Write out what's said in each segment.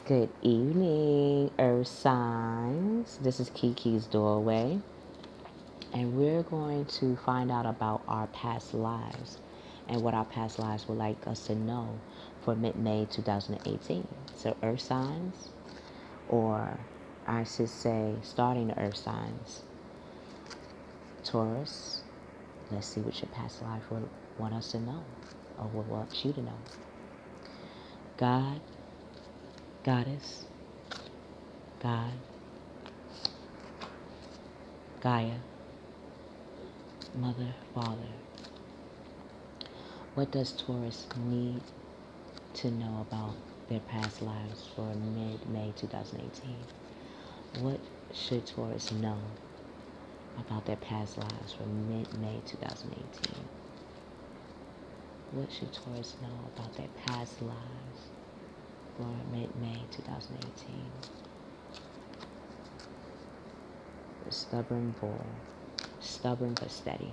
Good evening, Earth signs. This is Kiki's Doorway, and we're going to find out about our past lives and what our past lives would like us to know for mid-May 2018. So, Earth signs, or I should say, starting the Earth signs, Taurus. Let's see what your past life would want us to know, or would want you to know. God, Goddess, God, Gaia, Mother, Father. What does Taurus need to know about their past lives for mid-May 2018? What should Taurus know about their past lives for mid-May 2018? What should Taurus know about their past lives for mid-May 2018? The stubborn bull. Stubborn but steady.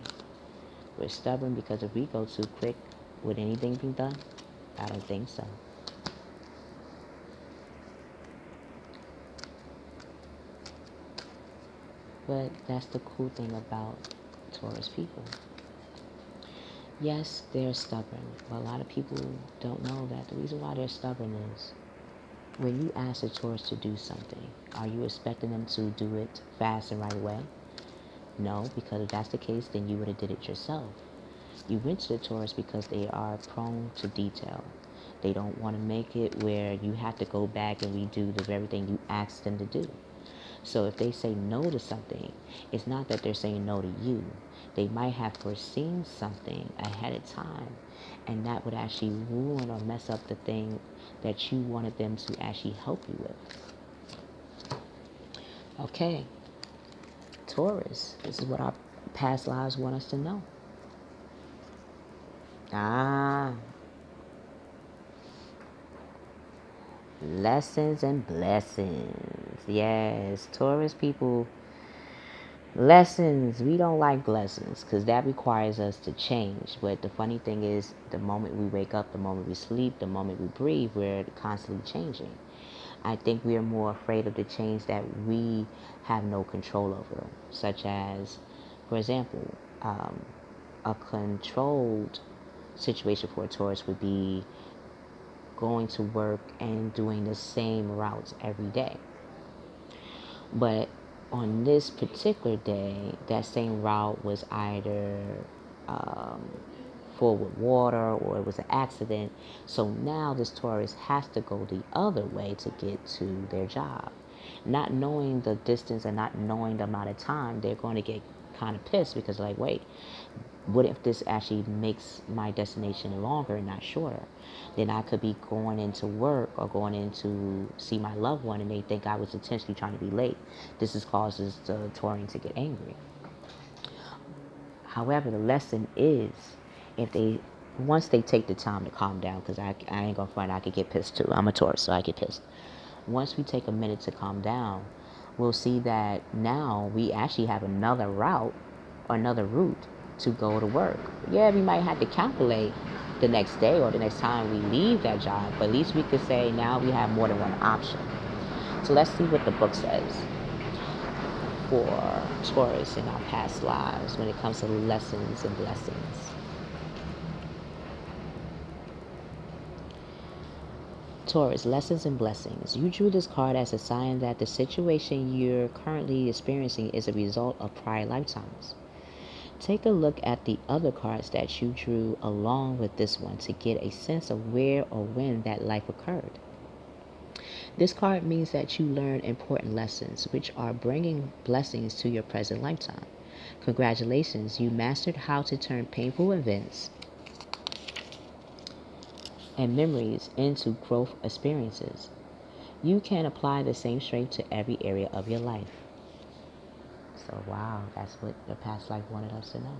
We're stubborn because if we go too quick, would anything be done? I don't think so. But that's the cool thing about Taurus people. Yes, they're stubborn, but a lot of people don't know that the reason why they're stubborn is when you ask a Taurus to do something, are you expecting them to do it fast and right away? No, because if that's the case, then you would have did it yourself. You went to the Taurus because they are prone to detail. They don't want to make it where you have to go back and redo the very thing you asked them to do. So if they say no to something, it's not that they're saying no to you. They might have foreseen something ahead of time, and that would actually ruin or mess up the thing that you wanted them to actually help you with. Okay, Taurus, this is what our past lives want us to know. Lessons and blessings. Yes, Taurus people, lessons. We don't like blessings because that requires us to change. But the funny thing is, the moment we wake up, the moment we sleep, the moment we breathe, we're constantly changing. I think we are more afraid of the change that we have no control over, such as, for example, a controlled situation for a Taurus would be going to work and doing the same routes every day. But on this particular day, that same route was either full with water or it was an accident. So now this Taurus has to go the other way to get to their job. Not knowing the distance and not knowing the amount of time, they're going to get kind of pissed because like, wait, what if this actually makes my destination longer and not shorter? Then I could be going into work or going in to see my loved one and they think I was intentionally trying to be late. This causes the Taurian to get angry. However, the lesson is once they take the time to calm down, because I ain't gonna front, I could get pissed too. I'm a Taurus, so I get pissed. Once we take a minute to calm down, we'll see that now we actually have another route or another route to go to work. Yeah, we might have to calculate the next day or the next time we leave that job, but at least we could say now we have more than one option. So let's see what the book says for Taurus in our past lives when it comes to lessons and blessings. Taurus, lessons and blessings. You drew this card as a sign that the situation you're currently experiencing is a result of prior lifetimes. Take a look at the other cards that you drew along with this one to get a sense of where or when that life occurred. This card means that you learned important lessons, which are bringing blessings to your present lifetime. Congratulations, you mastered how to turn painful events and memories into growth experiences. You can apply the same strength to every area of your life. So, wow, that's what your past life wanted us to know.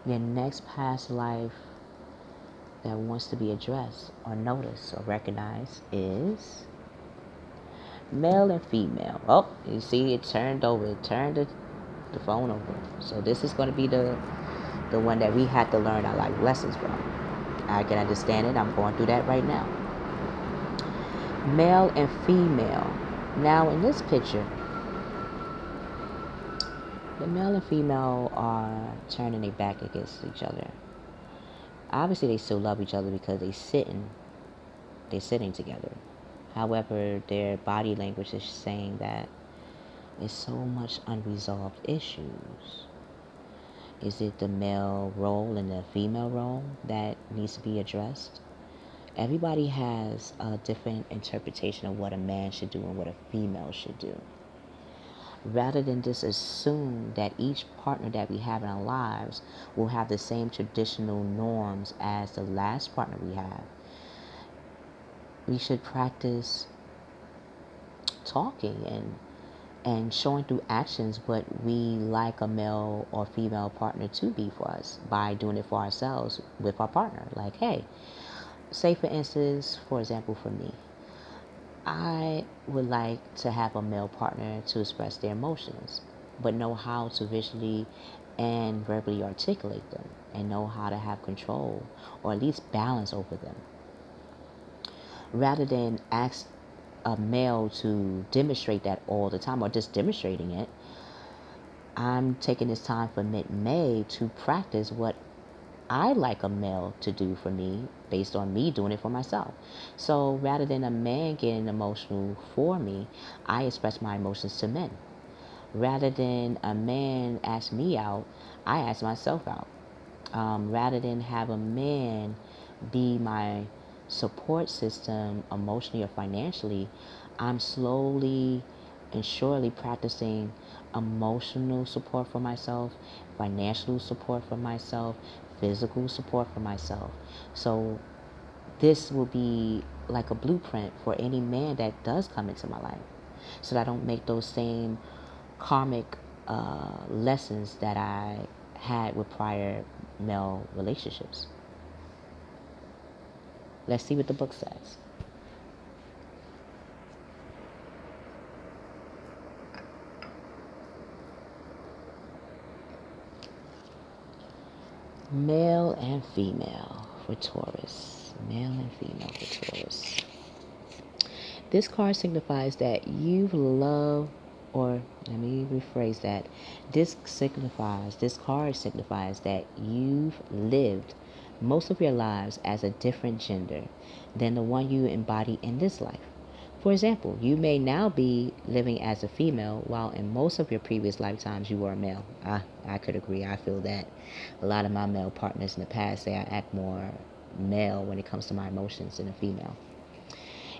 Your next past life that wants to be addressed or noticed or recognized is male and female. Oh, you see, it turned over. It turned the phone over. So this is going to be the one that we had to learn our life lessons from. I can understand it. I'm going through that right now. Male and female. Now in this picture, the male and female are turning their back against each other. Obviously they still love each other because they're sitting together. However, their body language is saying that there's so much unresolved issues. Is it the male role and the female role that needs to be addressed? Everybody has a different interpretation of what a man should do and what a female should do. Rather than just assume that each partner that we have in our lives will have the same traditional norms as the last partner we have, we should practice talking and showing through actions what we like a male or female partner to be for us by doing it for ourselves with our partner. Like, hey, say for instance, for example, for me, I would like to have a male partner to express their emotions, but know how to visually and verbally articulate them and know how to have control or at least balance over them. Rather than ask a male to demonstrate that all the time or just demonstrating it, I'm taking this time for mid-May to practice what I like a male to do for me based on me doing it for myself. So rather than a man getting emotional for me, I express my emotions to men. Rather than a man ask me out, I ask myself out. Rather than have a man be my support system emotionally or financially, I'm slowly and surely practicing emotional support for myself, financial support for myself, physical support for myself. So this will be like a blueprint for any man that does come into my life, so that I don't make those same karmic lessons that I had with prior male relationships. Let's see what the book says. Male and female for Taurus. Male and female for Taurus. This card signifies that you've loved, or let me rephrase that. This card signifies that you've lived most of your lives as a different gender than the one you embody in this life. For example, you may now be living as a female while in most of your previous lifetimes you were a male. I could agree. I feel that a lot of my male partners in the past say I act more male when it comes to my emotions than a female.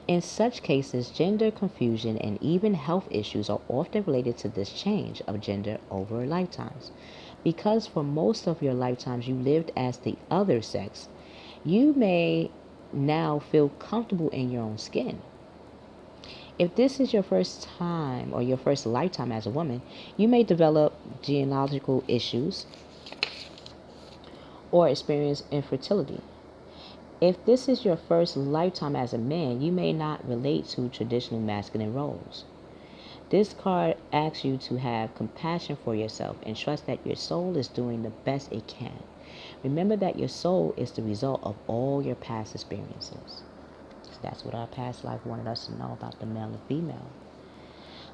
In such cases, gender confusion and even health issues are often related to this change of gender over lifetimes. Because for most of your lifetimes you lived as the other sex, you may now feel comfortable in your own skin. If this is your first time or your first lifetime as a woman, you may develop gynecological issues or experience infertility. If this is your first lifetime as a man, you may not relate to traditional masculine roles. This card asks you to have compassion for yourself and trust that your soul is doing the best it can. Remember that your soul is the result of all your past experiences. That's what our past life wanted us to know about the male and female.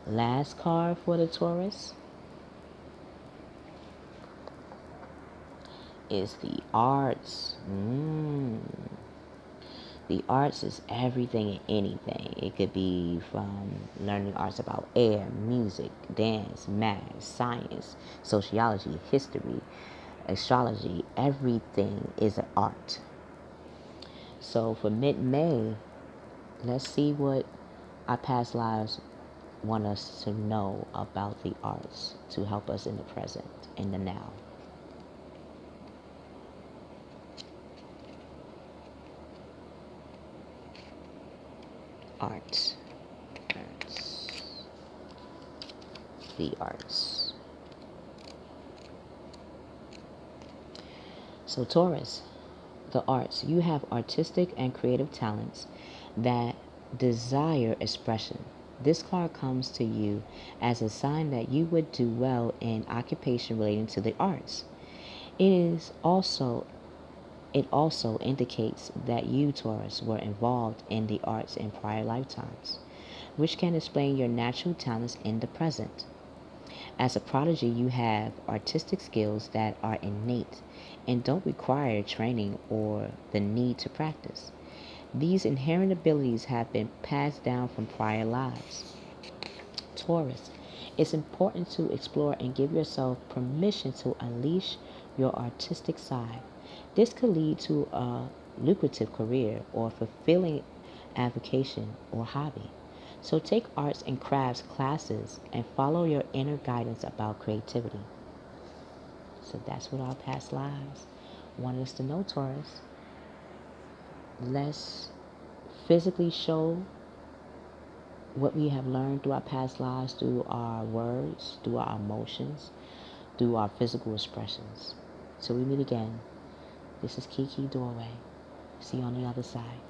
Last card for the Taurus is the arts. The arts is everything and anything. It could be from learning arts about air, music, dance, math, science, sociology, history, astrology. Everything is an art. So for mid-May, let's see what our past lives want us to know about the arts to help us in the present, in the now. Arts. The arts. So Taurus, the arts. You have artistic and creative talents that desire expression. This card comes to you as a sign that you would do well in occupation relating to the arts. It is also It also indicates that you, Taurus, were involved in the arts in prior lifetimes, which can explain your natural talents in the present. As a prodigy, you have artistic skills that are innate and don't require training or the need to practice. These inherent abilities have been passed down from prior lives. Taurus, it's important to explore and give yourself permission to unleash your artistic side. This could lead to a lucrative career or fulfilling avocation or hobby. So take arts and crafts classes and follow your inner guidance about creativity. So that's what our past lives wanted us to know, Taurus. Let's physically show what we have learned through our past lives, through our words, through our emotions, through our physical expressions. Till we meet again, this is Kiki Doorway. See you on the other side.